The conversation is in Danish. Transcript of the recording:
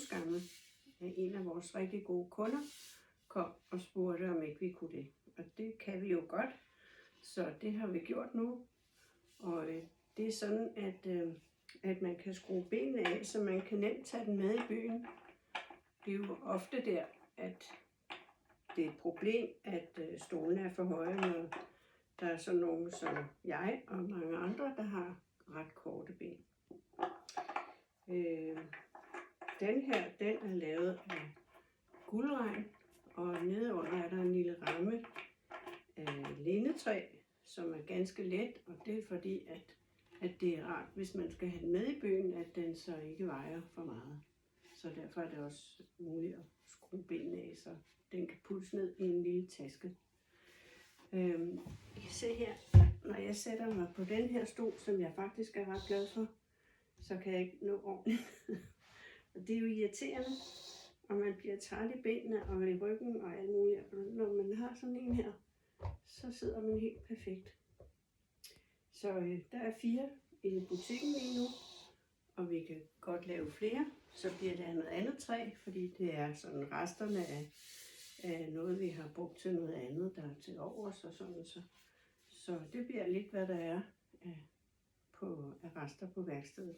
skammel. En af vores rigtig gode kunder kom og spurgte, om ikke vi kunne det. Og det kan vi jo godt, så det har vi gjort nu. Og det er sådan, at man kan skrue benene af, så man kan nemt tage den med i byen. Det er jo ofte der, at det er et problem, at stolene er for høje, når der er sådan nogen som jeg og mange andre, der har ret korte ben. Den her, den er lavet af guldregn, og nedenunder er der en lille ramme af lindetræ, som er ganske let, og det er fordi, at det er rart, hvis man skal have den med i byen, at den så ikke vejer for meget. Så derfor er det også muligt at skrue benene af, så den kan puttes ned i en lille taske. I kan se her, når jeg sætter mig på den her stol, som jeg faktisk er ret glad for, så kan jeg ikke nå ordentligt. Og det er jo irriterende, og man bliver træt i benene og i ryggen og alt muligt. Når man har sådan en her, så sidder man helt perfekt. Så der er 4 i butikken lige nu, og vi kan godt lave flere. Så bliver det noget andet træ, fordi det er sådan resterne af noget, vi har brugt til noget andet, der er til overs og sådan. Så det bliver lidt, hvad der er af rester på værkstedet.